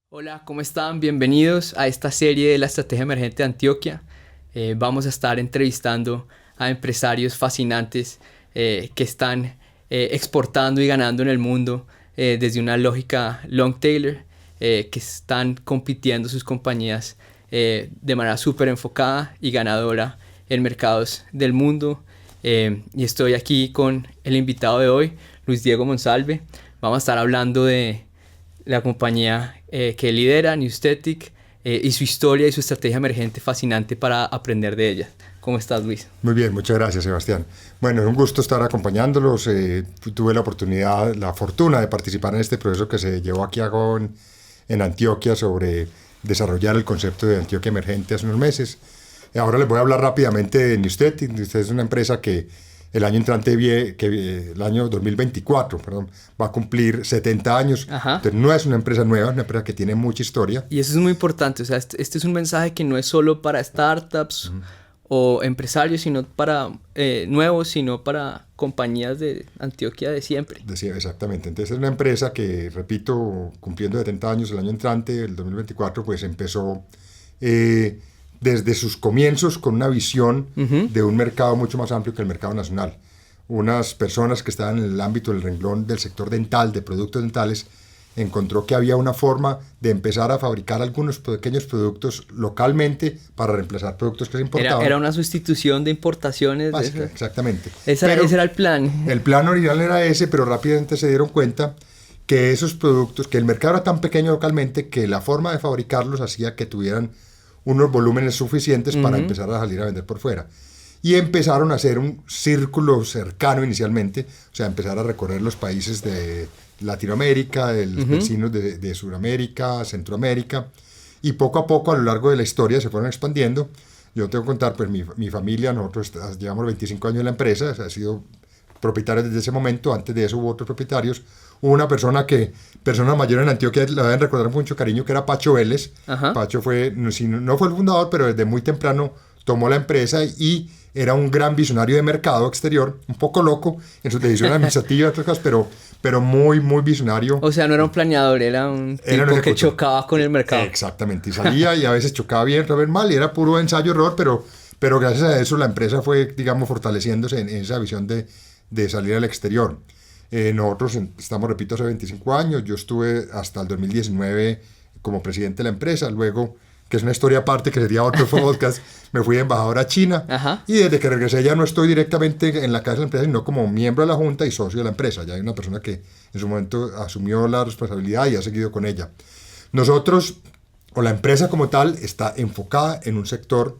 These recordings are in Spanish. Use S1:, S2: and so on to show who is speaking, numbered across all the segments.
S1: Hola, ¿cómo están? Bienvenidos a esta serie de la Estrategia Emergente de Antioquia. Vamos a estar entrevistando a empresarios fascinantes que están exportando y ganando en el mundo desde una lógica long tail, que están compitiendo sus compañías de manera súper enfocada y ganadora en mercados del mundo. Y estoy aquí con el invitado de hoy, Luis Diego Monsalve. Vamos a estar hablando de la compañía que lidera, Newstetic, y su historia y su estrategia emergente fascinante para aprender de ella. ¿Cómo estás, Luis?
S2: Muy bien, muchas gracias, Sebastián. Bueno, es un gusto estar acompañándolos. Tuve la oportunidad, la fortuna de participar en este proceso que se llevó aquí a cabo en Antioquia sobre desarrollar el concepto de Antioquia Emergente hace unos meses. Ahora les voy a hablar rápidamente de Newstetic. Newstetic es una empresa que el año entrante, el año 2024, perdón, va a cumplir 70 años.
S1: Ajá.
S2: Entonces no es una empresa nueva, es una empresa que tiene mucha historia.
S1: Y eso es muy importante. O sea, este es un mensaje que no es solo para startups o empresarios, sino para nuevos, sino para compañías de Antioquia de siempre.
S2: Exactamente. Entonces es una empresa que, repito, cumpliendo 70 años el año entrante, el 2024, pues empezó desde sus comienzos con una visión de un mercado mucho más amplio que el mercado nacional. Unas personas que estaban en el ámbito del renglón del sector dental, de productos dentales, encontró que había una forma de empezar a fabricar algunos pequeños productos localmente para reemplazar productos que se importaban.
S1: Era una sustitución de importaciones.
S2: Básica, exactamente.
S1: Ese era el plan.
S2: El plan original era ese, pero rápidamente se dieron cuenta que esos productos, que el mercado era tan pequeño localmente que la forma de fabricarlos hacía que tuvieran unos volúmenes suficientes para empezar a salir a vender por fuera. Y empezaron a hacer un círculo cercano inicialmente, o sea, empezar a recorrer los países de Latinoamérica, los vecinos de Sudamérica, Centroamérica, y poco a poco a lo largo de la historia se fueron expandiendo. Yo tengo que contar, pues mi familia, nosotros llevamos 25 años en la empresa, ha sido propietario desde ese momento. Antes de eso hubo otros propietarios. Hubo una persona mayor en Antioquia, la deben recordar con mucho cariño, que era Pacho Vélez. Ajá. Pacho fue, no fue el fundador, pero desde muy temprano tomó la empresa y era un gran visionario de mercado exterior, un poco loco en sus decisiones administrativas y otras cosas, pero muy, muy visionario.
S1: O sea, no era un planeador, era un tipo que chocaba con el mercado.
S2: Exactamente, y salía y a veces chocaba bien, otra vez mal, y era puro ensayo-error, pero gracias a eso la empresa fue, digamos, fortaleciéndose en esa visión de salir al exterior. Nosotros estamos, repito, hace 25 años. Yo estuve hasta el 2019 como presidente de la empresa. Luego, que es una historia aparte, que sería otro podcast, me fui de embajador a China. Ajá. Y desde que regresé ya no estoy directamente en la casa de la empresa, sino como miembro de la junta y socio de la empresa. Ya hay una persona que en su momento asumió la responsabilidad y ha seguido con ella. Nosotros, o la empresa como tal, está enfocada en un sector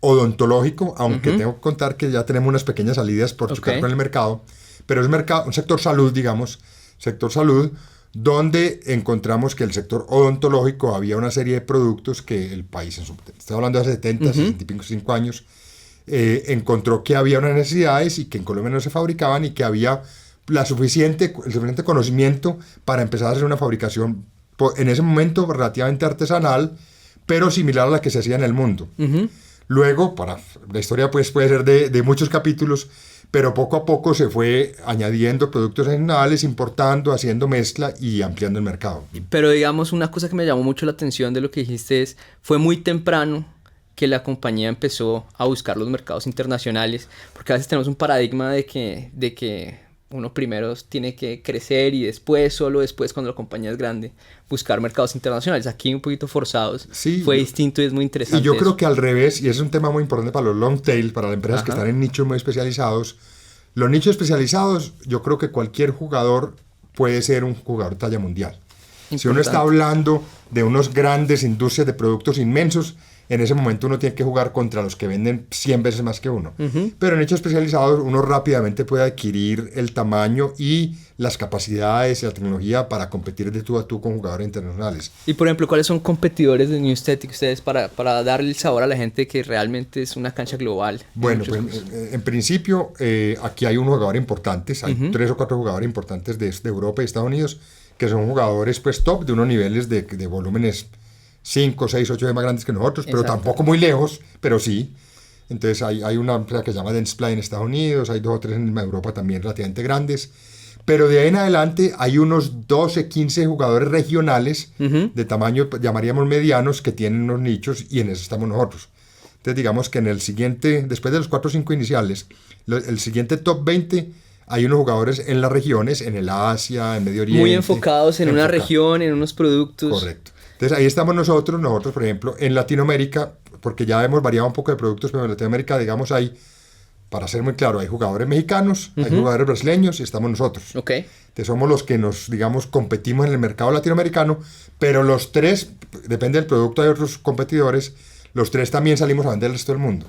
S2: odontológico, aunque tengo que contar que ya tenemos unas pequeñas salidas por chocar con el mercado. Pero es un sector salud, digamos, sector salud, donde encontramos que el sector odontológico había una serie de productos que el país, estoy hablando de hace 70, 65 años, encontró que había unas necesidades y que en Colombia no se fabricaban y que había el suficiente conocimiento para empezar a hacer una fabricación, en ese momento relativamente artesanal, pero similar a la que se hacía en el mundo. Luego, la historia pues puede ser de muchos capítulos, pero poco a poco se fue añadiendo productos adicionales, importando, haciendo mezcla y ampliando el mercado.
S1: Pero digamos, una cosa que me llamó mucho la atención de lo que dijiste es, fue muy temprano que la compañía empezó a buscar los mercados internacionales, porque a veces tenemos un paradigma de que uno primero tiene que crecer y después, solo después, cuando la compañía es grande, buscar mercados internacionales. Aquí un poquito forzados. Sí, fue distinto y es muy interesante.
S2: Y yo creo que al revés, y ese es un tema muy importante para los long tail, para las empresas que están en nichos muy especializados. Los nichos especializados, yo creo que cualquier jugador puede ser un jugador de talla mundial. Importante. Si uno está hablando de unos grandes industrias de productos inmensos, en ese momento uno tiene que jugar contra los que venden 100 veces más que uno. Pero en hechos especializados uno rápidamente puede adquirir el tamaño y las capacidades y la tecnología para competir de tú a tú con jugadores internacionales.
S1: Y por ejemplo, ¿cuáles son competidores de Newstetic ustedes para darle el sabor a la gente que realmente es una cancha global?
S2: Bueno, pues en principio aquí hay unos jugadores importantes, hay 3 o 4 jugadores importantes de Europa y Estados Unidos, que son jugadores pues top de unos niveles de volúmenes 5, 6, 8 veces más grandes que nosotros, pero tampoco muy lejos, pero sí. Entonces hay una empresa que se llama Dentsply en Estados Unidos, hay 2 o 3 en Europa también relativamente grandes, Pero de ahí en adelante hay unos 12, 15 jugadores regionales de tamaño, llamaríamos medianos, que tienen unos nichos y en eso estamos nosotros. Entonces digamos que en el siguiente, después de los 4 o 5 iniciales, el siguiente top 20 hay unos jugadores en las regiones, en el Asia, en Medio Oriente.
S1: Muy enfocados en una región, en unos productos.
S2: Correcto. Entonces ahí estamos nosotros, por ejemplo, en Latinoamérica, porque ya hemos variado un poco de productos, pero en Latinoamérica, digamos, hay, para ser muy claro, hay jugadores mexicanos, hay jugadores brasileños y estamos nosotros.
S1: Okay.
S2: Entonces somos los que nos, digamos, competimos en el mercado latinoamericano, pero los tres, depende del producto, hay otros competidores, los tres también salimos a vender al resto del mundo.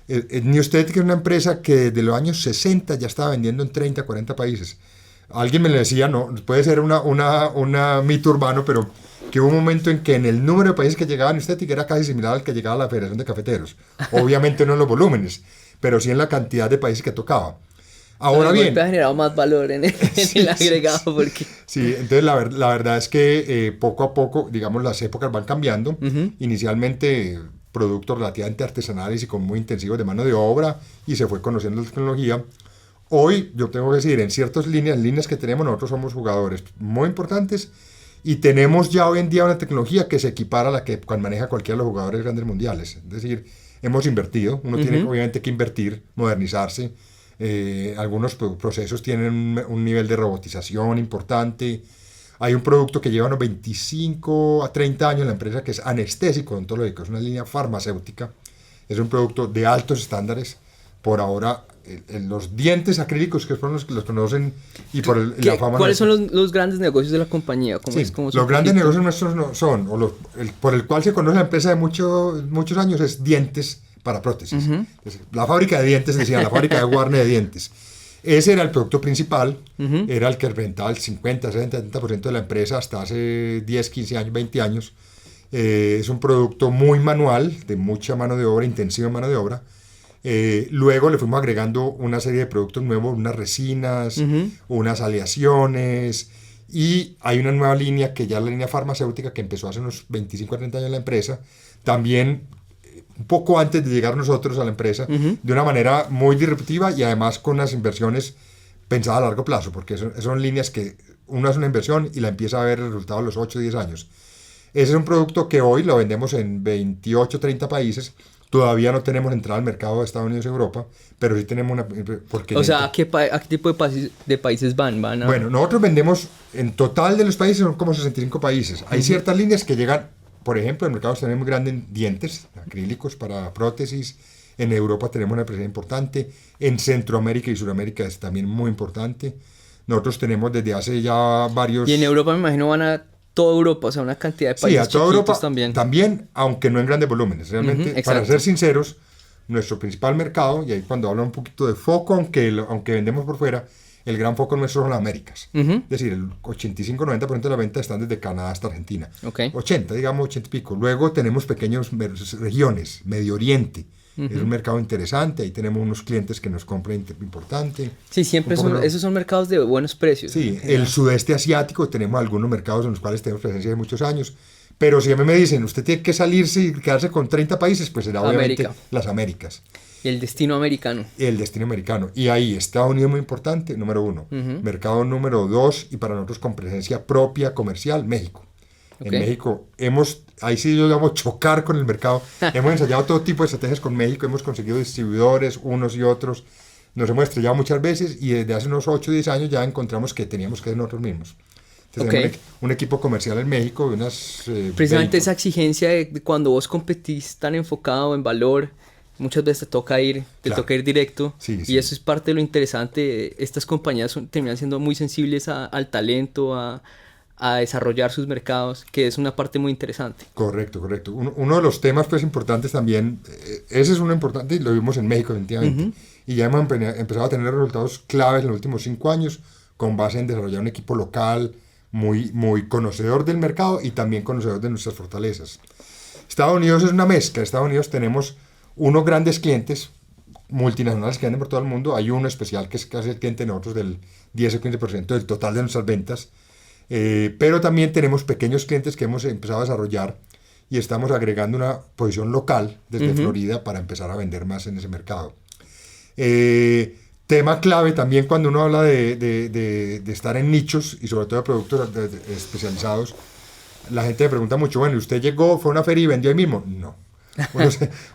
S2: Newsted, que es una empresa que desde los años 60 ya estaba vendiendo en 30, 40 países. Alguien me le decía, no, puede ser una mito urbano, pero que hubo un momento en que en el número de países que llegaba Newsted era casi similar al que llegaba a la Federación de Cafeteros. Obviamente no en los volúmenes, pero sí en la cantidad de países que tocaba. Ahora bien,
S1: ha generado más valor en el agregado. Porque...
S2: Sí, entonces la verdad es que poco a poco, digamos, las épocas van cambiando. Inicialmente productos relativamente artesanales y con muy intensivos de mano de obra, y se fue conociendo la tecnología. Hoy, yo tengo que decir, en ciertas líneas que tenemos, nosotros somos jugadores muy importantes y tenemos ya hoy en día una tecnología que se equipara a la que maneja cualquiera de los jugadores grandes mundiales. Es decir, hemos invertido, uno tiene obviamente que invertir, modernizarse. Algunos procesos tienen un nivel de robotización importante. Hay un producto que lleva unos 25 a 30 años en la empresa, que es anestésico odontológico, es una línea farmacéutica, es un producto de altos estándares. Por ahora, los dientes acrílicos, que son los que los conocen, y por la fama.
S1: ¿Cuáles son los grandes negocios de la compañía?
S2: Sí, los grandes negocios nuestros son, por el cual se conoce la empresa de muchos años, es dientes para prótesis. La fábrica de dientes, decían, la fábrica de Warner de dientes. Ese era el producto principal, era el que representaba el 50, 60, 70% de la empresa hasta hace 10, 15 años, 20 años. Es un producto muy manual, de mucha mano de obra, intensiva mano de obra. Luego le fuimos agregando una serie de productos nuevos, unas resinas, unas aleaciones, y hay una nueva línea que ya es la línea farmacéutica, que empezó hace unos 25 a 30 años en la empresa, también un poco antes de llegar nosotros a la empresa, de una manera muy disruptiva y además con unas inversiones pensadas a largo plazo, porque son líneas que uno hace una inversión y la empieza a ver el resultado a los 8 o 10 años. Ese es un producto que hoy lo vendemos en 28 o 30 países. Todavía no tenemos entrada al mercado de Estados Unidos y Europa, pero sí tenemos una...
S1: O sea, ¿a qué tipo de países van?
S2: Bueno, nosotros vendemos, en total de los países son como 65 países. Hay ciertas líneas que llegan, por ejemplo, el mercado está muy grande en dientes, acrílicos para prótesis. En Europa tenemos una presencia importante. En Centroamérica y Sudamérica es también muy importante. Nosotros tenemos desde hace ya varios...
S1: Y en Europa me imagino van a toda Europa, o sea, una cantidad de países
S2: a toda Europa
S1: también,
S2: aunque no en grandes volúmenes. Realmente, para ser sinceros, nuestro principal mercado, y ahí cuando hablo un poquito de foco, aunque vendemos por fuera, el gran foco nuestro son las Américas. Es decir, el 85-90% de la venta están desde Canadá hasta Argentina. 80, digamos 80 y pico. Luego tenemos pequeñas regiones, Medio Oriente. Es un mercado interesante, ahí tenemos unos clientes que nos compran importante.
S1: Sí, siempre esos son mercados de buenos precios.
S2: Sí, el sudeste asiático, tenemos algunos mercados en los cuales tenemos presencia de muchos años, pero si a mí me dicen, usted tiene que salirse y quedarse con 30 países, pues será obviamente las Américas.
S1: Y el destino americano.
S2: El destino americano. Y ahí Estados Unidos muy importante, número 1. Mercado número 2, y para nosotros con presencia propia comercial, México. En México ahí sí yo digamos chocar con el mercado. Hemos ensayado todo tipo de estrategias con México, hemos conseguido distribuidores, unos y otros. Nos hemos estrellado muchas veces y desde hace unos 8 o 10 años ya encontramos que teníamos que ser nosotros mismos. Entonces, un equipo comercial en México.
S1: Precisamente esa exigencia de cuando vos competís tan enfocado en valor, muchas veces te toca ir directo. Y eso es parte de lo interesante. Estas compañías terminan siendo muy sensibles al talento, a desarrollar sus mercados, que es una parte muy interesante.
S2: Correcto. Uno de los temas pues importantes también, ese es uno importante y lo vimos en México definitivamente, y ya hemos empezado a tener resultados claves en los últimos 5 años con base en desarrollar un equipo local muy, muy conocedor del mercado y también conocedor de nuestras fortalezas. Estados Unidos es una mezcla. En Estados Unidos tenemos unos grandes clientes multinacionales que venden por todo el mundo. Hay uno especial que es casi el cliente de nosotros del 10 o 15% del total de nuestras ventas. Pero también tenemos pequeños clientes que hemos empezado a desarrollar y estamos agregando una posición local desde Florida para empezar a vender más en ese mercado. Tema clave también cuando uno habla de estar en nichos y sobre todo de productos especializados. La gente me pregunta mucho, bueno, ¿usted llegó, fue a una feria y vendió ahí mismo? No.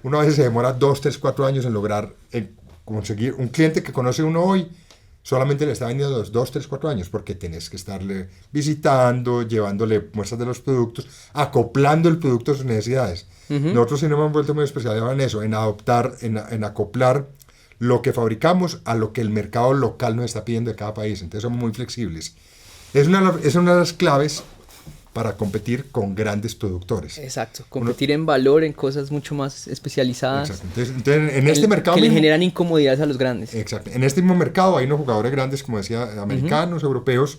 S2: Uno a veces se demora 2, 3, 4 años en lograr conseguir un cliente que conoce uno hoy. Solamente le está vendiendo 2, 3, 4 años porque tenés que estarle visitando, llevándole muestras de los productos, acoplando el producto a sus necesidades. Nosotros sí nos hemos vuelto muy especializados en eso, en adoptar, en acoplar lo que fabricamos a lo que el mercado local nos está pidiendo de cada país. Entonces somos muy flexibles. Es una de las claves para competir con grandes productores.
S1: Exacto, competir en valor, en cosas mucho más especializadas.
S2: Exacto. Entonces en este mercado
S1: que
S2: mismo,
S1: le generan incomodidades a los grandes.
S2: Exacto. En este mismo mercado hay unos jugadores grandes, como decía, americanos, europeos,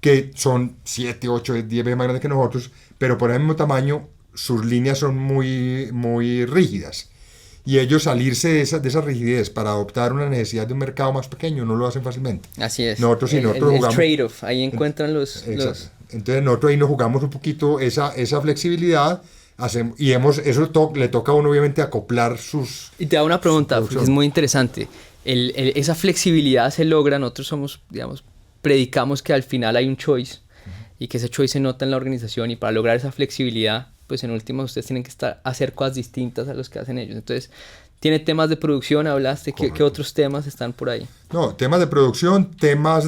S2: que son 7, 8, 10 veces más grandes que nosotros, pero por el mismo tamaño, sus líneas son muy, muy rígidas. Y ellos salirse de esa rigidez para adoptar una necesidad de un mercado más pequeño no lo hacen fácilmente.
S1: Así es.
S2: Nosotros jugamos.
S1: Trade-off, ahí encuentran los...
S2: Entonces nosotros ahí nos jugamos un poquito esa flexibilidad. Eso le toca a uno obviamente acoplar sus...
S1: Y te hago una pregunta, porque es muy interesante. Esa flexibilidad se logra, nosotros somos, digamos, predicamos que al final hay un choice y que ese choice se nota en la organización, y para lograr esa flexibilidad, pues en última ustedes tienen que hacer cosas distintas a los que hacen ellos. Entonces, tiene temas de producción, hablaste, ¿qué otros temas están por ahí?
S2: No, temas de producción, temas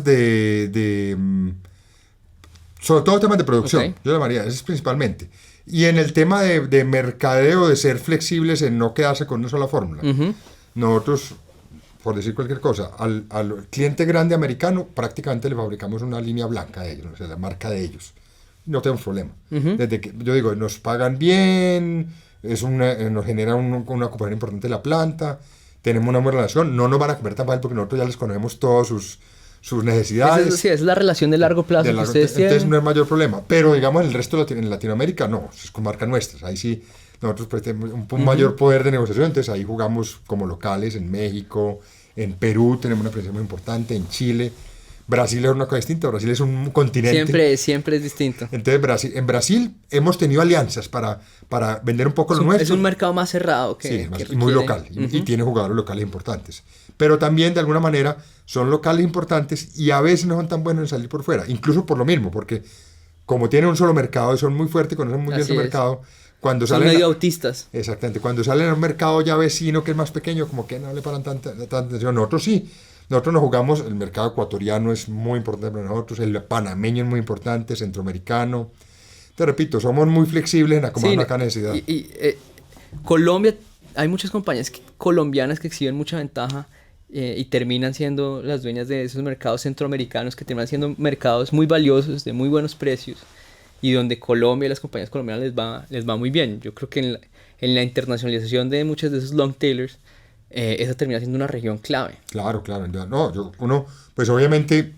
S2: sobre todo temas de producción, okay. Yo llamaría, eso es principalmente. Y en el tema de mercadeo, de ser flexibles, en no quedarse con una sola fórmula. Nosotros, por decir cualquier cosa, al cliente grande americano prácticamente le fabricamos una línea blanca de ellos, o sea, la marca de ellos. No tenemos problema. Desde que, yo digo, nos pagan bien, nos genera una ocupación importante de la planta, tenemos una buena relación, no nos van a comer tan mal porque nosotros ya les conocemos todas sus necesidades.
S1: Sí, es la relación de largo plazo que ustedes tienen.
S2: Entonces no es mayor problema. Pero digamos, el resto en Latinoamérica no, es con marcas nuestras. Ahí sí, nosotros tenemos un mayor poder de negociación, entonces ahí jugamos como locales en México, en Perú tenemos una presencia muy importante, en Chile. Brasil es una cosa distinta, Brasil es un continente.
S1: Siempre es distinto.
S2: Entonces en Brasil hemos tenido alianzas para vender un poco lo nuestro.
S1: Es un mercado más cerrado que
S2: muy local y tiene jugadores locales importantes. Pero también de alguna manera son locales importantes y a veces no son tan buenos en salir por fuera, incluso por lo mismo, porque como tienen un solo mercado y son muy fuertes, conocen muy bien su mercado, cuando
S1: son medio autistas.
S2: Exactamente, cuando salen a un mercado ya vecino que es más pequeño, como que no le paran tanta atención. Nosotros sí. Nosotros nos jugamos, el mercado ecuatoriano es muy importante para nosotros, el panameño es muy importante, centroamericano. Te repito, somos muy flexibles en acomodar cada necesidad.
S1: Colombia, hay muchas compañías colombianas que exhiben mucha ventaja y terminan siendo las dueñas de esos mercados centroamericanos, que terminan siendo mercados muy valiosos, de muy buenos precios, y donde Colombia y las compañías colombianas les va muy bien. Yo creo que en la internacionalización de muchos de esos long tailors, esa termina siendo una región clave.
S2: Claro. No, pues obviamente,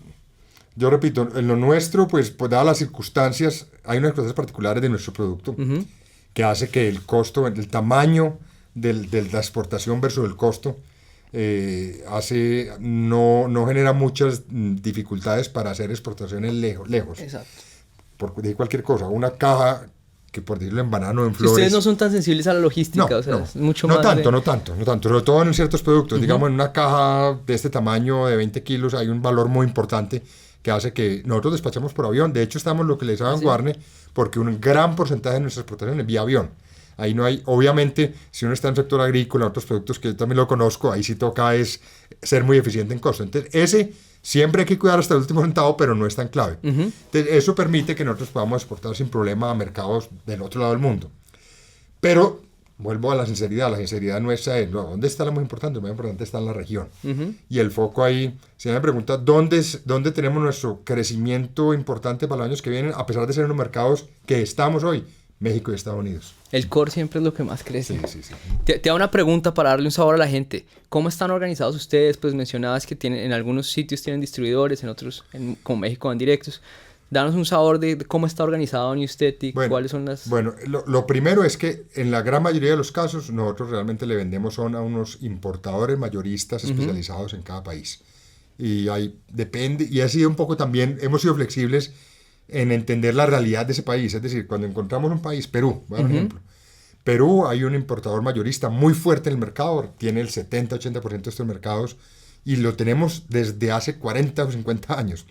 S2: yo repito, en lo nuestro, pues dadas las circunstancias, hay unas cosas particulares de nuestro producto que hace que el costo, el tamaño de la exportación versus el costo, no genera muchas dificultades para hacer exportaciones lejos.
S1: Exacto.
S2: Por decir cualquier cosa, una caja que por decirlo en banano, en flores.
S1: Ustedes no son tan sensibles a la logística, es mucho más.
S2: No tanto, sobre todo en ciertos productos. Digamos, en una caja de este tamaño de 20 kilos hay un valor muy importante que hace que nosotros despachamos por avión. De hecho, estamos lo que les llaman Warner, porque un gran porcentaje de nuestras exportaciones es vía avión. Ahí no hay, obviamente, si uno está en el sector agrícola, otros productos que yo también lo conozco, ahí sí toca es ser muy eficiente en costo. Entonces, siempre hay que cuidar hasta el último centavo, pero no es tan clave. Entonces, eso permite que nosotros podamos exportar sin problema a mercados del otro lado del mundo. Pero, vuelvo a la sinceridad nuestra es, ¿dónde está lo más importante? Lo más importante está en la región. Y el foco ahí, si me pregunta, ¿dónde tenemos nuestro crecimiento importante para los años que vienen, a pesar de ser unos mercados que estamos hoy? México y Estados Unidos.
S1: El core siempre es lo que más crece.
S2: Sí.
S1: Te hago una pregunta para darle un sabor a la gente. ¿Cómo están organizados ustedes? Pues mencionabas que en algunos sitios tienen distribuidores, en otros, como México, van directos. Danos un sabor de cómo está organizado Newstetic, cuáles son las...
S2: Bueno, lo primero es que en la gran mayoría de los casos nosotros realmente le vendemos a unos importadores mayoristas especializados en cada país. Y ahí depende, y ha sido un poco también, hemos sido flexibles en entender la realidad de ese país. Es decir, cuando encontramos un país, Perú, por ejemplo, Perú hay un importador mayorista muy fuerte en el mercado, tiene el 70-80% de estos mercados, y lo tenemos desde hace 40 o 50 años.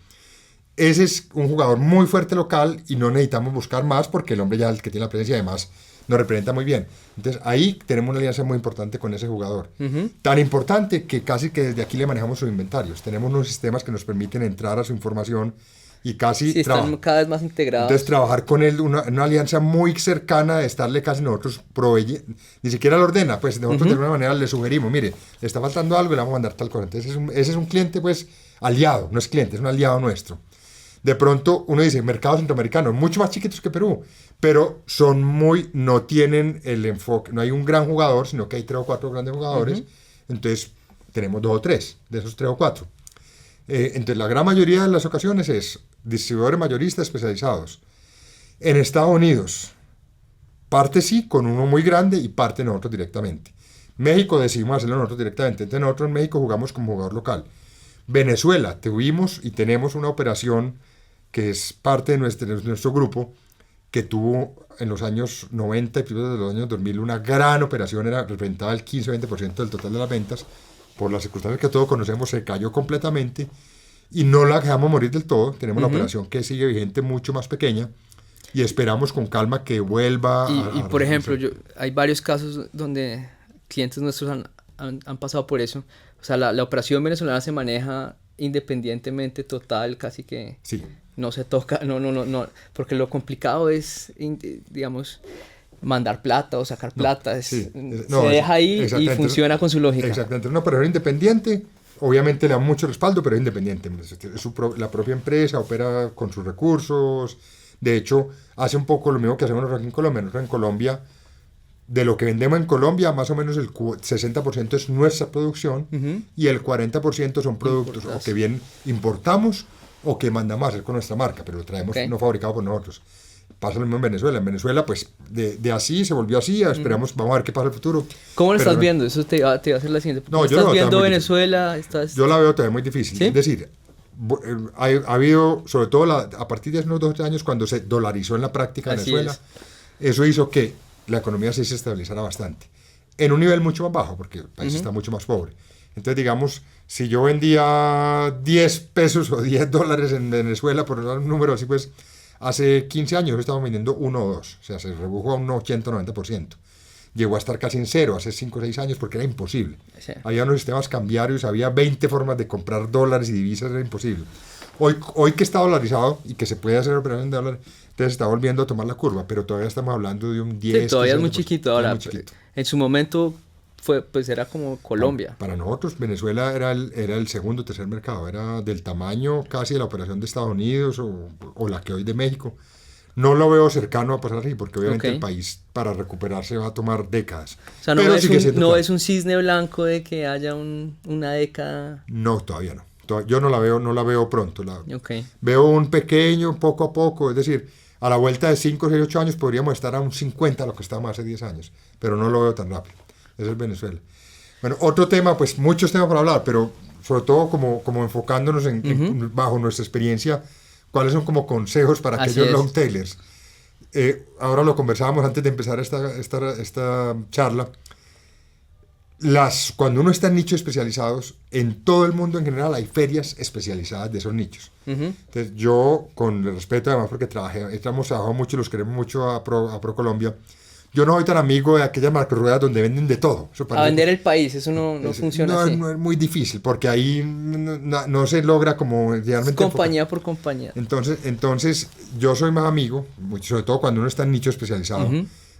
S2: Ese es un jugador muy fuerte local y no necesitamos buscar más porque el hombre ya el que tiene la presencia además nos representa muy bien. Entonces ahí tenemos una alianza muy importante con ese jugador. Tan importante que casi que desde aquí le manejamos sus inventarios. Tenemos unos sistemas que nos permiten entrar a su información y casi
S1: sí, están cada vez más integrados.
S2: Entonces trabajar con él, una alianza muy cercana, de estarle casi nosotros ni siquiera lo ordena, pues nosotros de alguna manera le sugerimos, mire, le está faltando algo y le vamos a mandar tal cosa. Entonces ese es un cliente pues aliado, no es cliente, es un aliado nuestro. De pronto uno dice, mercados centroamericanos, mucho más chiquitos que Perú, pero no tienen el enfoque, no hay un gran jugador, sino que hay 3 o 4 grandes jugadores, entonces tenemos 2 o 3 de esos 3 o 4. Entonces la gran mayoría de las ocasiones es distribuidores mayoristas especializados. En Estados Unidos, parte sí, con uno muy grande y parte nosotros directamente. México decidimos hacerlo nosotros directamente, entonces nosotros en México jugamos como jugador local. Venezuela, tuvimos y tenemos una operación que es parte de nuestro grupo, que tuvo en los años 90 y primeros de los años 2000 una gran operación, representaba el 15-20% del total de las ventas, por las circunstancias que todos conocemos, se cayó completamente y no la dejamos morir del todo. Tenemos la operación que sigue vigente, mucho más pequeña, y esperamos con calma que vuelva
S1: y por ejemplo, hay varios casos donde clientes nuestros han pasado por eso. O sea, la operación venezolana se maneja independientemente, total, casi que
S2: sí.
S1: No se toca, no, porque lo complicado es, digamos, mandar plata o sacar plata, se deja ahí y funciona con su lógica.
S2: Exactamente, una operación independiente, obviamente le da mucho respaldo, pero es independiente. La propia empresa opera con sus recursos. De hecho, hace un poco lo mismo que hacemos nosotros aquí en Colombia. Nosotros en Colombia, de lo que vendemos en Colombia, más o menos el 60% es nuestra producción y el 40% son productos o que bien importamos o que mandamos a hacer con nuestra marca, pero lo traemos no fabricado por nosotros. Pasa lo mismo en Venezuela. En Venezuela, pues, de así se volvió así. Esperamos, vamos a ver qué pasa en el futuro.
S1: ¿Cómo lo estás viendo? Eso te iba a hacer la siguiente.
S2: No,
S1: ¿Estás viendo Venezuela?
S2: Yo la veo todavía muy difícil. ¿Sí? Es decir, ha habido, sobre todo a partir de hace unos 2 o 3 años, cuando se dolarizó en la práctica Venezuela, eso hizo que la economía se estabilizara bastante. En un nivel mucho más bajo, porque el país está mucho más pobre. Entonces, digamos, si yo vendía 10 pesos o 10 dólares en Venezuela, por un número así, pues, hace 15 años estábamos vendiendo 1 o 2. O sea, se redujo a un 80-90%. Llegó a estar casi en 0 hace 5 o 6 años porque era imposible. Sí. Había unos sistemas cambiarios, había 20 formas de comprar dólares y divisas, era imposible. Hoy que está dolarizado y que se puede hacer operación de dólares, entonces está volviendo a tomar la curva, pero todavía estamos hablando de un 10.
S1: Sí, todavía es muy chiquito ahora. Muy chiquito. En su momento era como Colombia.
S2: Para nosotros Venezuela era el segundo o tercer mercado, era del tamaño casi de la operación de Estados Unidos o la que hoy de México. No lo veo cercano a pasar así, porque obviamente el país para recuperarse va a tomar décadas.
S1: O sea, no es un cisne blanco de que haya una década.
S2: No, todavía no. Yo no la veo pronto. Veo un pequeño, poco a poco, es decir, a la vuelta de 5, 6, 8 años podríamos estar a un 50 lo que estábamos hace 10 años, pero no lo veo tan rápido. Eso es Venezuela. Bueno, otro tema, pues muchos temas para hablar, pero sobre todo como enfocándonos bajo nuestra experiencia, cuáles son como consejos para aquellos long tailers. Ahora lo conversábamos antes de empezar esta charla. Cuando uno está en nichos especializados, en todo el mundo en general hay ferias especializadas de esos nichos. Entonces yo, con el respeto además porque hemos trabajado mucho y los queremos mucho a ProColombia, yo no soy tan amigo de aquellas marcas donde venden de todo.
S1: A vender el país, eso no funciona así.
S2: No, es muy difícil, porque ahí no se logra como realmente...
S1: Compañía por compañía.
S2: Entonces, yo soy más amigo, sobre todo cuando uno está en nicho especializado,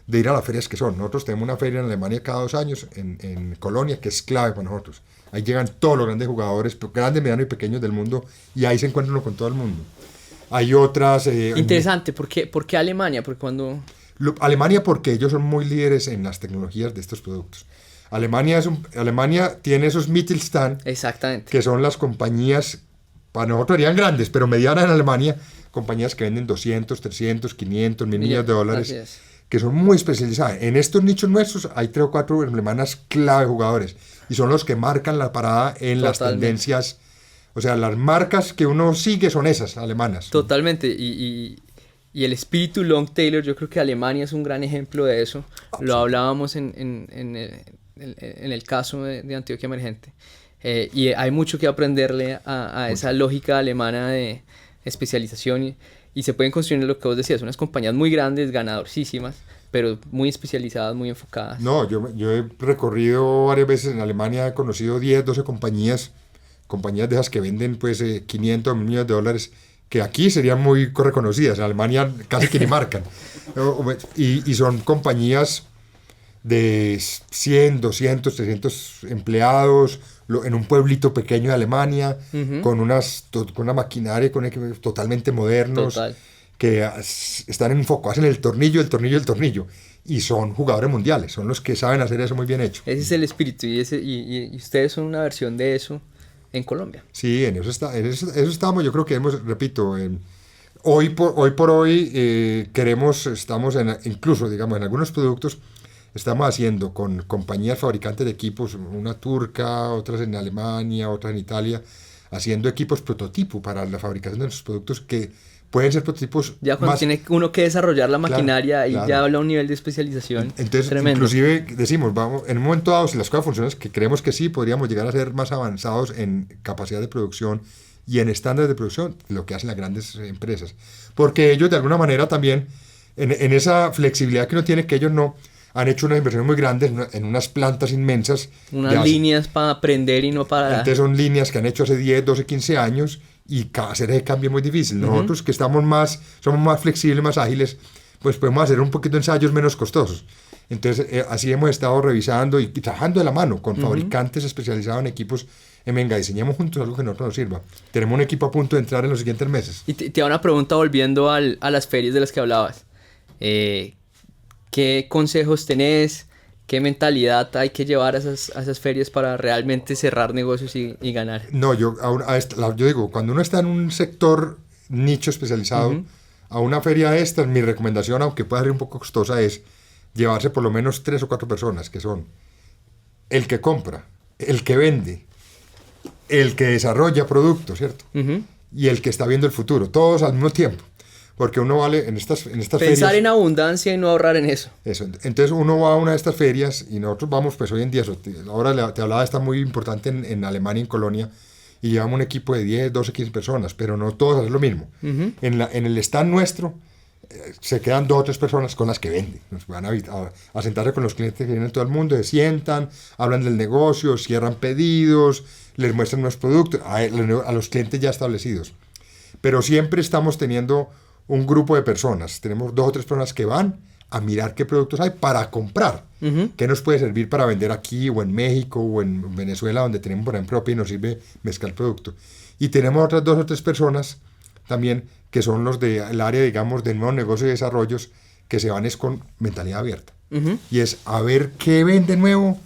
S2: de ir a las ferias que son. Nosotros tenemos una feria en Alemania cada 2 años, en Colonia, que es clave para nosotros. Ahí llegan todos los grandes jugadores, grandes, medianos y pequeños del mundo, y ahí se encuentra uno con todo el mundo. Hay otras...
S1: Interesante, ¿por qué Alemania? Porque cuando...
S2: Alemania, porque ellos son muy líderes en las tecnologías de estos productos. Alemania tiene esos Mittelstand,
S1: exactamente,
S2: que son las compañías, para nosotros serían grandes, pero medianas en Alemania, compañías que venden 200, 300, 500, 1.000 millones de dólares, que son muy especializadas. En estos nichos nuestros hay 3 o 4 alemanas clave jugadores, y son los que marcan la parada en las tendencias. O sea, las marcas que uno sigue son esas, alemanas.
S1: Totalmente, y el espíritu long tailor, yo creo que Alemania es un gran ejemplo de eso. Lo hablábamos en el caso de Antioquia Emergente. Y hay mucho que aprenderle a esa lógica alemana de especialización y se pueden construir lo que vos decías, unas compañías muy grandes, ganadorísimas, pero muy especializadas, muy enfocadas.
S2: No, yo he recorrido varias veces en Alemania, he conocido 10, 12 compañías de esas que venden pues 500 millones de dólares, que aquí serían muy reconocidas, en Alemania casi que ni marcan. Y son compañías de 100, 200, 300 empleados, en un pueblito pequeño de Alemania, con una maquinaria, con equipos totalmente modernos,
S1: Total.
S2: que están enfocados en el tornillo, y son jugadores mundiales, son los que saben hacer eso muy bien hecho.
S1: Ese es el espíritu y ustedes son una versión de eso en Colombia.
S2: Sí, en eso estamos, yo creo que repito, hoy por hoy estamos incluso, digamos, en algunos productos estamos haciendo con compañías fabricantes de equipos, una turca, otras en Alemania, otras en Italia, haciendo equipos prototipo para la fabricación de nuestros productos que pueden ser prototipos.
S1: Ya cuando tiene uno que desarrollar la maquinaria,
S2: claro.
S1: ya habla un nivel de especialización.
S2: Entonces,
S1: tremendo.
S2: inclusive decimos, vamos, en un momento dado, si las cosas funcionan, que creemos que sí, podríamos llegar a ser más avanzados en capacidad de producción y en estándares de producción, lo que hacen las grandes empresas. Porque ellos, de alguna manera, también, en esa flexibilidad que uno tiene, que ellos no han hecho unas inversiones muy grandes en unas plantas inmensas.
S1: Unas líneas para aprender y no para...
S2: Entonces son líneas que han hecho hace 10, 12, 15 años y hacer ese cambio es muy difícil. Nosotros que somos más flexibles, más ágiles, pues podemos hacer un poquito de ensayos menos costosos. Entonces así hemos estado revisando y trabajando de la mano con fabricantes especializados en equipos. Venga, diseñemos juntos algo que a nosotros nos sirva. Tenemos un equipo a punto de entrar en los siguientes meses.
S1: Y te hago una pregunta volviendo a las ferias de las que hablabas. ¿Qué consejos tenés? ¿Qué mentalidad hay que llevar a esas ferias para realmente cerrar negocios y ganar?
S2: No, yo digo, cuando uno está en un sector nicho especializado, a una feria de estas, mi recomendación, aunque pueda ser un poco costosa, es llevarse por lo menos 3 o 4 personas, que son el que compra, el que vende, el que desarrolla productos, ¿cierto? Y el que está viendo el futuro, todos al mismo tiempo. Porque uno vale en estas
S1: Pensar
S2: ferias...
S1: en abundancia y no ahorrar en eso.
S2: Eso. Entonces uno va a una de estas ferias y nosotros vamos, pues hoy en día, ahora te hablaba, está muy importante en Alemania, en Colonia, y llevamos un equipo de 10, 12, 15 personas, pero no todos hacen lo mismo. En el stand nuestro se quedan 2 o 3 personas con las que venden. Nos van a sentarse con los clientes que vienen de todo el mundo, se sientan, hablan del negocio, cierran pedidos, les muestran los productos a los clientes ya establecidos. Pero siempre estamos teniendo un grupo de personas, tenemos 2 o 3 personas que van a mirar qué productos hay para comprar, qué nos puede servir para vender aquí o en México o en Venezuela, donde tenemos por ejemplo y nos sirve mezclar el producto. Y tenemos otras 2 o 3 personas también que son los del área, digamos, de nuevos negocios y desarrollos, que se van es con mentalidad abierta. Y es a ver qué vende nuevo,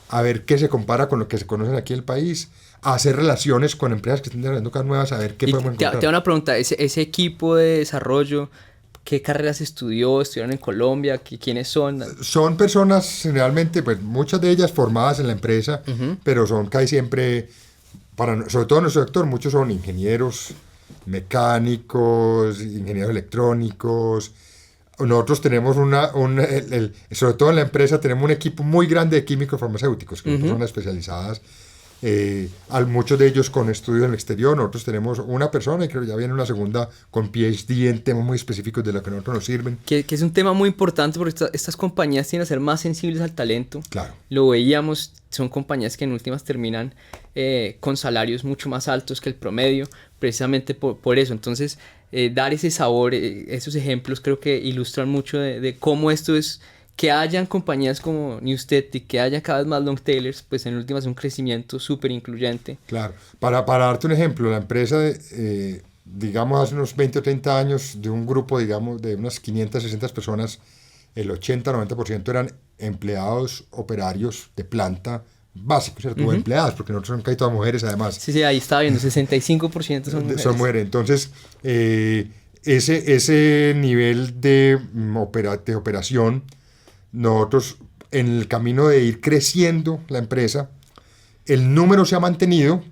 S2: a ver qué se compara con lo que se conocen aquí en el país, a hacer relaciones con empresas que estén desarrollando cosas nuevas, a ver qué podemos encontrar.
S1: Te hago una pregunta, ese equipo de desarrollo, ¿qué carreras estudiaron en Colombia? ¿Quiénes son?
S2: Son personas generalmente, pues muchas de ellas formadas en la empresa, pero son casi siempre, sobre todo en nuestro sector, muchos son ingenieros mecánicos, ingenieros electrónicos. Nosotros tenemos sobre todo en la empresa, tenemos un equipo muy grande de químicos farmacéuticos, que son especializadas. Muchos de ellos con estudios en el exterior. Nosotros tenemos una persona y creo que ya viene una segunda con PhD en temas muy específicos de lo que a nosotros nos sirven.
S1: Que es un tema muy importante porque estas compañías tienen que ser más sensibles al talento.
S2: Claro.
S1: Lo veíamos, son compañías que en últimas terminan con salarios mucho más altos que el promedio, precisamente por eso. Entonces, dar ese sabor, esos ejemplos creo que ilustran mucho de cómo esto es. Que hayan compañías como Newstetic, que haya cada vez más long tailers, pues en últimas es un crecimiento súper incluyente.
S2: Claro. Para darte un ejemplo, la empresa, digamos, hace unos 20 o 30 años, de un grupo, digamos, de unas 500, 600 personas, el 80-90% eran empleados operarios de planta básicos, ¿cierto? O empleadas, porque nosotros son casi todas mujeres, además.
S1: Sí, ahí está viendo, 65% son mujeres.
S2: Son mujeres. Entonces, ese nivel de operación, nosotros en el camino de ir creciendo la empresa, el número se ha mantenido,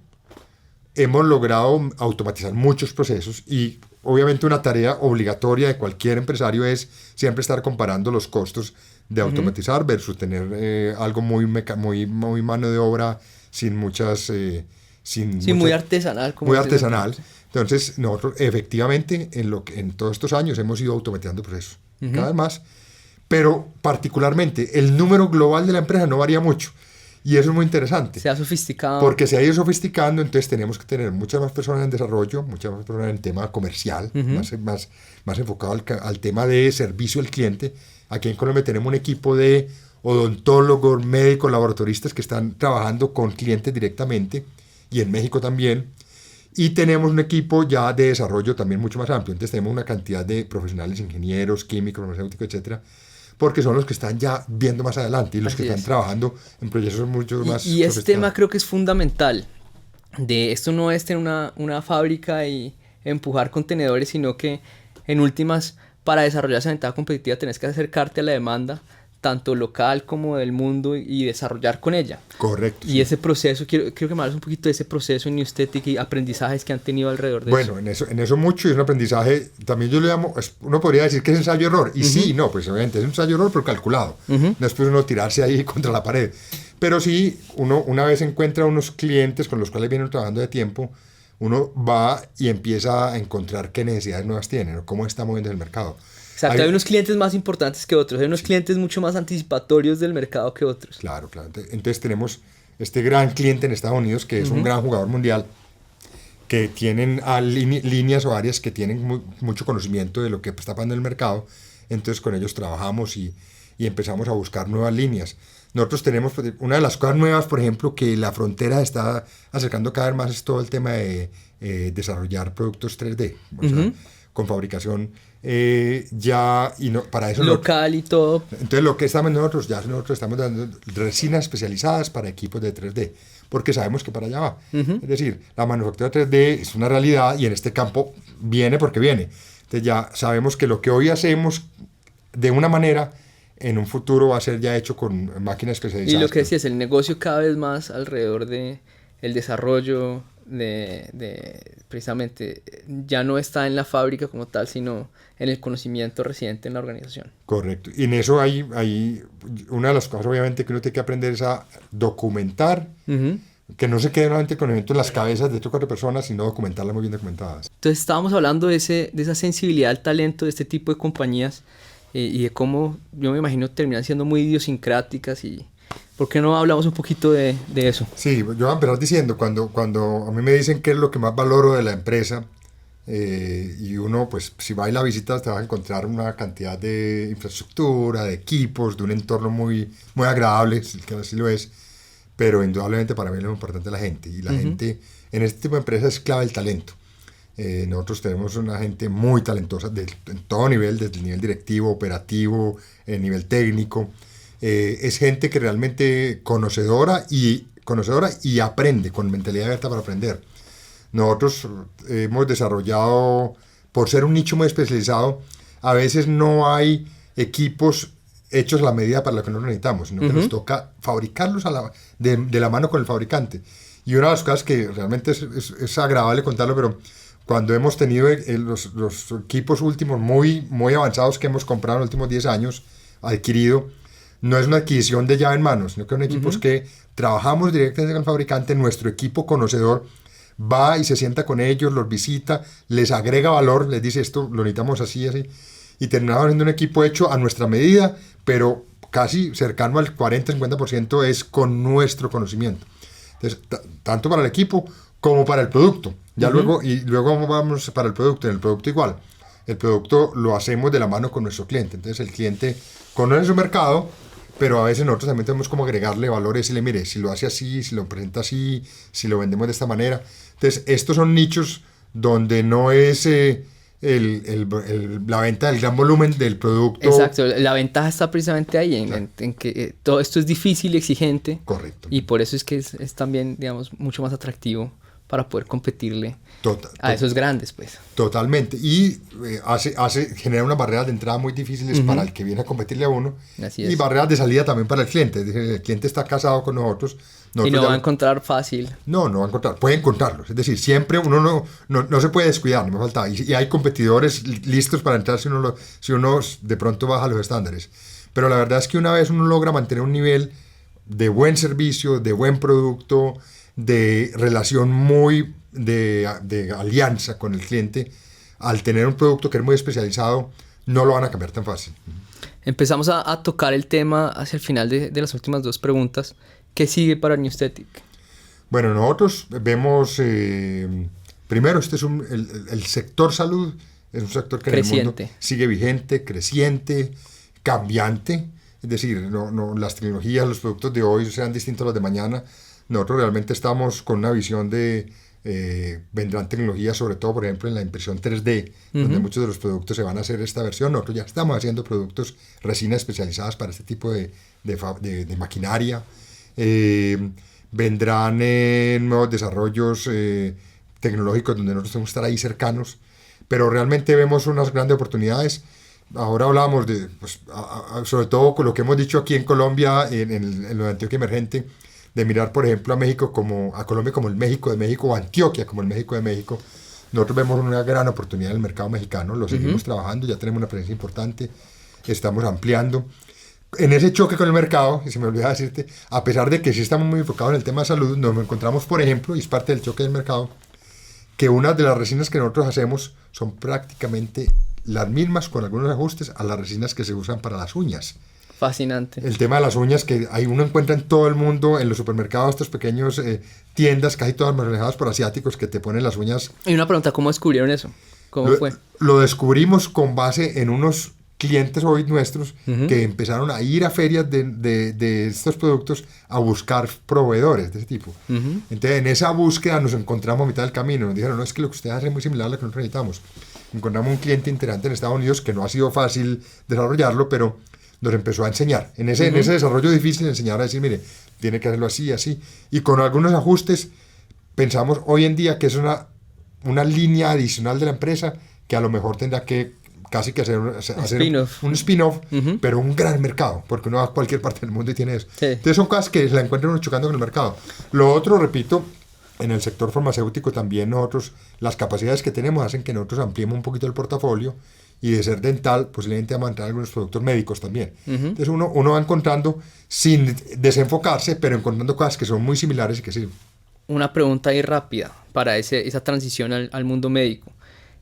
S2: hemos logrado automatizar muchos procesos y obviamente una tarea obligatoria de cualquier empresario es siempre estar comparando los costos de automatizar versus tener algo muy mano de obra sin muchas...
S1: Sí, muy artesanal. Como
S2: muy artesanal. Entonces, nosotros efectivamente en todos estos años hemos ido automatizando procesos, cada vez más, pero particularmente el número global de la empresa no varía mucho. Y eso es muy interesante.
S1: Se ha sofisticado.
S2: Porque se ha ido sofisticando, entonces tenemos que tener muchas más personas en desarrollo, muchas más personas en el tema comercial, más enfocado al tema de servicio al cliente. Aquí en Colombia tenemos un equipo de odontólogos, médicos, laboratoristas que están trabajando con clientes directamente, y en México también. Y tenemos un equipo ya de desarrollo también mucho más amplio. Entonces tenemos una cantidad de profesionales, ingenieros, químicos, farmacéuticos, etcétera, porque son los que están ya viendo más adelante y los que están trabajando en proyectos mucho más
S1: y este tema creo que es fundamental. De esto no es tener una fábrica y empujar contenedores, sino que en últimas, para desarrollar esa ventaja competitiva tenés que acercarte a la demanda, tanto local como del mundo, y desarrollar con ella.
S2: Correcto.
S1: Y sí, ese proceso, quiero que me hables un poquito de ese proceso en Newstetic y aprendizajes que han tenido alrededor de eso.
S2: Bueno, en eso mucho, y es un aprendizaje, también yo le llamo, uno podría decir que es ensayo-error, y sí, no, pues obviamente es un ensayo-error, pero calculado. No es pues uno tirarse ahí contra la pared. Pero sí, uno una vez encuentra unos clientes con los cuales vienen trabajando de tiempo, uno va y empieza a encontrar qué necesidades nuevas tienen, o cómo está moviendo el mercado.
S1: Exacto, hay unos clientes más importantes que otros, hay unos clientes mucho más anticipatorios del mercado que otros.
S2: Claro. Entonces tenemos este gran cliente en Estados Unidos, que es un gran jugador mundial, que tienen líneas o áreas que tienen mucho conocimiento de lo que está pasando en el mercado. Entonces con ellos trabajamos y empezamos a buscar nuevas líneas. Nosotros tenemos, una de las cosas nuevas, por ejemplo, que la frontera está acercando cada vez más, es todo el tema de desarrollar productos 3D, o sea, con fabricación para eso
S1: local y todo.
S2: Entonces lo que estamos nosotros estamos dando resinas especializadas para equipos de 3D, porque sabemos que para allá va. Es decir, la manufactura 3D es una realidad y en este campo viene porque viene. Entonces ya sabemos que lo que hoy hacemos de una manera, en un futuro va a ser ya hecho con máquinas especializadas.
S1: Y lo que decías, el negocio cada vez más alrededor de el desarrollo precisamente ya no está en la fábrica como tal, sino en el conocimiento residente en la organización.
S2: Correcto. Y en eso hay una de las cosas obviamente que uno tiene que aprender es a documentar, que no se quede solamente el conocimiento en las cabezas de 3 o 4 personas, sino documentarlas muy bien documentadas.
S1: Entonces estábamos hablando de esa sensibilidad al talento de este tipo de compañías, y de cómo, yo me imagino, terminan siendo muy idiosincráticas. Y ¿por qué no hablamos un poquito de eso?
S2: Sí, yo voy a empezar diciendo, cuando a mí me dicen qué es lo que más valoro de la empresa, y uno, pues, si va y la visitas, te vas a encontrar una cantidad de infraestructura, de equipos, de un entorno muy, muy agradable, que así lo es, pero indudablemente para mí es lo importante la gente, y la gente en este tipo de empresas es clave el talento. Nosotros tenemos una gente muy talentosa en todo nivel, desde el nivel directivo, operativo, nivel técnico. Es gente que realmente conocedora y aprende, con mentalidad abierta para aprender. Nosotros hemos desarrollado, por ser un nicho muy especializado, a veces no hay equipos hechos a la medida para lo que nosotros necesitamos, sino que nos toca fabricarlos de la mano con el fabricante. Y una de las cosas que realmente es agradable contarlo, pero cuando hemos tenido los equipos últimos muy, muy avanzados que hemos comprado en los últimos 10 años, adquirido, no es una adquisición de llave en mano, sino que son equipos que trabajamos directamente con el fabricante, nuestro equipo conocedor va y se sienta con ellos, los visita, les agrega valor, les dice esto lo necesitamos así, y terminamos siendo un equipo hecho a nuestra medida, pero casi cercano al 40-50% es con nuestro conocimiento. Entonces, tanto para el equipo como para el producto. Luego vamos para el producto. En el producto igual. El producto lo hacemos de la mano con nuestro cliente. Entonces el cliente conoce su mercado, pero a veces nosotros también tenemos como agregarle valor y decirle, mire, si lo hace así, si lo presenta así, si lo vendemos de esta manera. Entonces estos son nichos donde no es la venta del gran volumen del producto.
S1: Exacto, la ventaja está precisamente ahí, en que todo esto es difícil y exigente.
S2: Correcto.
S1: Y por eso es que es también, digamos, mucho más atractivo para poder competirle a esos grandes, pues.
S2: Totalmente. Y genera unas barreras de entrada muy difíciles para el que viene a competirle a uno.
S1: Así es.
S2: Y barreras de salida también para el cliente. Es decir, el cliente está casado con nosotros.
S1: Y no va a encontrar fácil.
S2: No va a encontrar. Puede encontrarlos. Es decir, siempre uno no se puede descuidar, no me falta. Y hay competidores listos para entrar si uno de pronto baja los estándares. Pero la verdad es que una vez uno logra mantener un nivel de buen servicio, de buen producto, de relación muy de alianza con el cliente, al tener un producto que es muy especializado, no lo van a cambiar tan fácil.
S1: Empezamos a tocar el tema hacia el final de las últimas dos preguntas. ¿Qué sigue para New Aesthetic?
S2: Bueno, nosotros vemos, primero, este es el sector salud, es un sector que
S1: creciente.
S2: en el mundo sigue vigente, creciente, cambiante. Es decir, las tecnologías, los productos de hoy sean distintos a los de mañana. Nosotros realmente estamos con una visión de vendrán tecnologías, sobre todo, por ejemplo, en la impresión 3D, donde muchos de los productos se van a hacer esta versión. Nosotros ya estamos haciendo productos, resinas especializadas para este tipo de maquinaria. Vendrán nuevos desarrollos tecnológicos donde nosotros tenemos que estar ahí cercanos, pero realmente vemos unas grandes oportunidades. Ahora hablamos de, pues, sobre todo con lo que hemos dicho aquí en Colombia, en lo de Antioquia Emergente, de mirar, por ejemplo, a Colombia como el México de México, o Antioquia como el México de México. Nosotros vemos una gran oportunidad en el mercado mexicano, lo seguimos trabajando, ya tenemos una presencia importante, estamos ampliando. En ese choque con el mercado, y se me olvidaba decirte, a pesar de que sí estamos muy enfocados en el tema de salud, nos encontramos, por ejemplo, y es parte del choque del mercado, que una de las resinas que nosotros hacemos son prácticamente las mismas, con algunos ajustes, a las resinas que se usan para las uñas.
S1: Fascinante.
S2: El tema de las uñas, que hay uno encuentra en todo el mundo, en los supermercados, estos pequeños tiendas, casi todas manejadas por asiáticos, que te ponen las uñas.
S1: Y una pregunta, ¿cómo descubrieron eso? ¿Cómo fue?
S2: Lo descubrimos con base en unos clientes hoy nuestros que empezaron a ir a ferias de estos productos a buscar proveedores de ese tipo. Entonces, en esa búsqueda nos encontramos a mitad del camino. Nos dijeron, no, es que lo que ustedes hacen es muy similar a lo que nosotros necesitamos. Encontramos un cliente interesante en Estados Unidos que no ha sido fácil desarrollarlo, pero nos empezó a enseñar. En ese desarrollo difícil, enseñar a decir, mire, tiene que hacerlo así, así. Y con algunos ajustes, pensamos hoy en día que es una línea adicional de la empresa que a lo mejor tendrá que casi que hacer un spin-off, pero un gran mercado, porque uno va a cualquier parte del mundo y tiene eso. Sí. Entonces son cosas que se la encuentran uno chocando con el mercado. Lo otro, repito, en el sector farmacéutico también nosotros, las capacidades que tenemos hacen que nosotros ampliemos un poquito el portafolio, y de ser dental, posiblemente vamos a entrar algunos productos médicos también. Entonces uno va encontrando, sin desenfocarse, pero encontrando cosas que son muy similares y que sirven.
S1: Una pregunta ahí rápida para esa transición al mundo médico.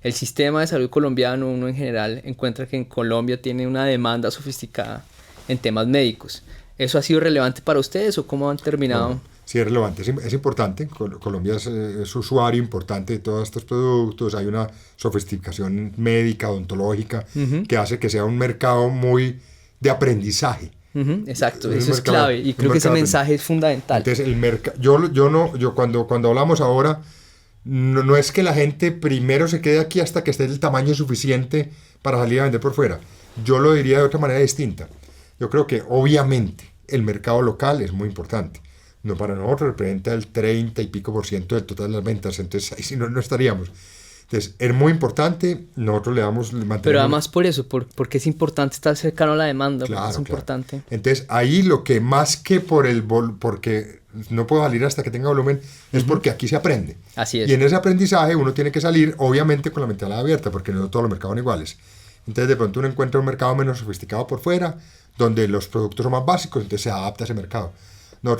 S1: El sistema de salud colombiano, uno en general encuentra que en Colombia tiene una demanda sofisticada en temas médicos. ¿Eso ha sido relevante para ustedes o cómo han terminado?
S2: Bueno, sí, es relevante, es importante. Colombia es usuario importante de todos estos productos. Hay una sofisticación médica, odontológica, que hace que sea un mercado muy de aprendizaje.
S1: Exacto, eso es clave y creo que ese mensaje es fundamental.
S2: Entonces, yo cuando hablamos ahora, no es que la gente primero se quede aquí hasta que esté del tamaño suficiente para salir a vender por fuera. Yo lo diría de otra manera distinta. Yo creo que obviamente el mercado local es muy importante. No, para nosotros representa el 30 y pico % del total de las ventas, entonces ahí sí no estaríamos. Entonces es muy importante, nosotros le mantenemos.
S1: Pero además por eso, porque es importante estar cercano a la demanda,
S2: claro,
S1: es importante.
S2: Entonces ahí lo que más que porque no puedo salir hasta que tenga volumen, es porque aquí se aprende.
S1: Así es.
S2: Y en ese aprendizaje uno tiene que salir, obviamente, con la mentalidad abierta, porque no todos los mercados son iguales. Entonces de pronto uno encuentra un mercado menos sofisticado por fuera, donde los productos son más básicos, entonces se adapta a ese mercado.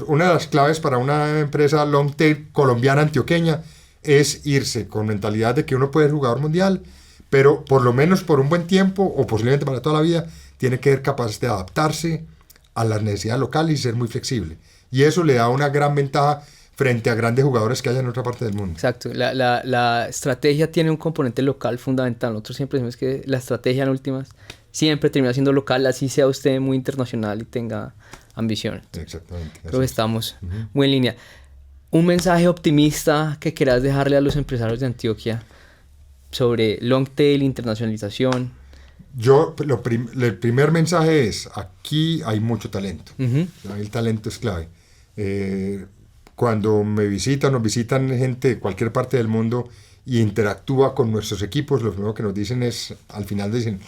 S2: Una de las claves para una empresa long tail colombiana antioqueña es irse con mentalidad de que uno puede ser jugador mundial, pero por lo menos por un buen tiempo, o posiblemente para toda la vida, tiene que ser capaz de adaptarse a las necesidades locales y ser muy flexible. Y eso le da una gran ventaja frente a grandes jugadores que hay en otra parte del mundo.
S1: Exacto, la estrategia tiene un componente local fundamental. Nosotros siempre decimos que la estrategia en últimas siempre termina siendo local, así sea usted muy internacional y tenga ambición.
S2: Exactamente.
S1: Creo que estamos muy en línea. Un mensaje optimista que quieras dejarle a los empresarios de Antioquia sobre long tail, internacionalización.
S2: El primer mensaje es, aquí hay mucho talento. El talento es clave. Cuando nos visitan gente de cualquier parte del mundo y interactúa con nuestros equipos, lo primero que nos dicen es, al final dicen,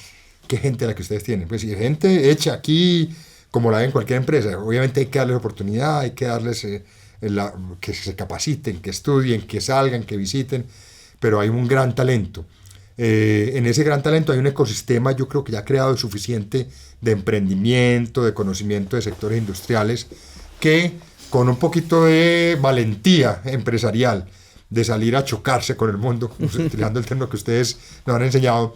S2: ¿qué gente la que ustedes tienen? Pues si hay gente hecha aquí, como la hay en cualquier empresa, obviamente hay que darles oportunidad, hay que darles que se capaciten, que estudien, que salgan, que visiten, pero hay un gran talento. En ese gran talento hay un ecosistema, yo creo que ya creado suficiente de emprendimiento, de conocimiento de sectores industriales, que con un poquito de valentía empresarial, de salir a chocarse con el mundo, utilizando el término que ustedes nos han enseñado,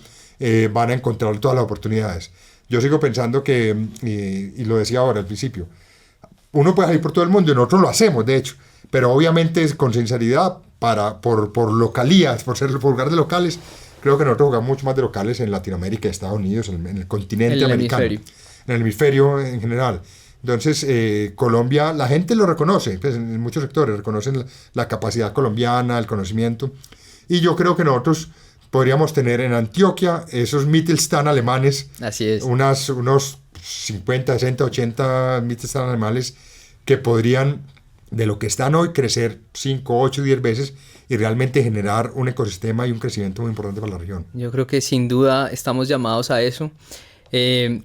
S2: van a encontrar todas las oportunidades. Yo sigo pensando que, y lo decía ahora al principio, uno puede salir por todo el mundo y nosotros lo hacemos, de hecho, pero obviamente es con sinceridad, por localías, por lugar de locales. Creo que nosotros jugamos mucho más de locales en Latinoamérica, Estados Unidos, en el continente americano, en el hemisferio en general. Entonces, Colombia, la gente lo reconoce, pues, en muchos sectores reconocen la capacidad colombiana, el conocimiento, y yo creo que nosotros podríamos tener en Antioquia esos Mittelstand alemanes,
S1: así es,
S2: unos 50, 60, 80 Mittelstand alemanes que podrían, de lo que están hoy, crecer 5, 8, 10 veces y realmente generar un ecosistema y un crecimiento muy importante para la región.
S1: Yo creo que sin duda estamos llamados a eso.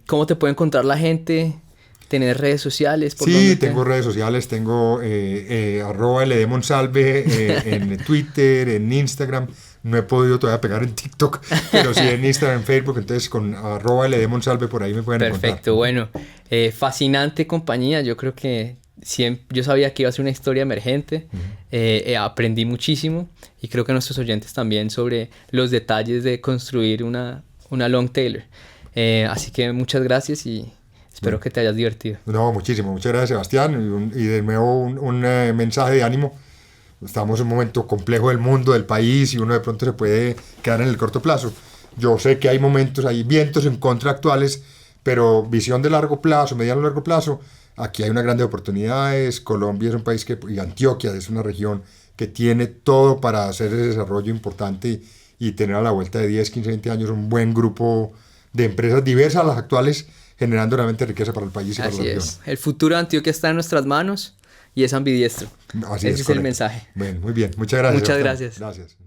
S1: ¿Cómo te puede encontrar la gente? ¿Tener redes sociales?
S2: Sí, tengo redes sociales, tengo @LDMonsalve en Twitter, en Instagram. No he podido todavía pegar en TikTok, pero sí en Instagram, en Facebook, entonces con @LDMonsalve por ahí me pueden encontrar.
S1: Perfecto, bueno, fascinante compañía, yo creo que yo sabía que iba a ser una historia emergente, aprendí muchísimo y creo que nuestros oyentes también sobre los detalles de construir una long tailor. Así que muchas gracias y espero que te hayas divertido.
S2: No, muchísimo, muchas gracias Sebastián y de nuevo un mensaje de ánimo. Estamos en un momento complejo del mundo, del país y uno de pronto se puede quedar en el corto plazo. Yo sé que hay momentos, hay vientos en contra actuales, pero visión de largo plazo, mediano largo plazo, aquí hay unas grandes oportunidades. Colombia es un país y Antioquia es una región que tiene todo para hacer ese desarrollo importante y tener a la vuelta de 10, 15, 20 años un buen grupo de empresas diversas, las actuales, generando realmente riqueza para el país y para la región.
S1: Así es. El futuro de Antioquia está en nuestras manos y es ambidiestro.
S2: Así
S1: Ese es el mensaje.
S2: Bueno, muy bien. Muchas gracias.
S1: Muchas gracias.
S2: Gracias.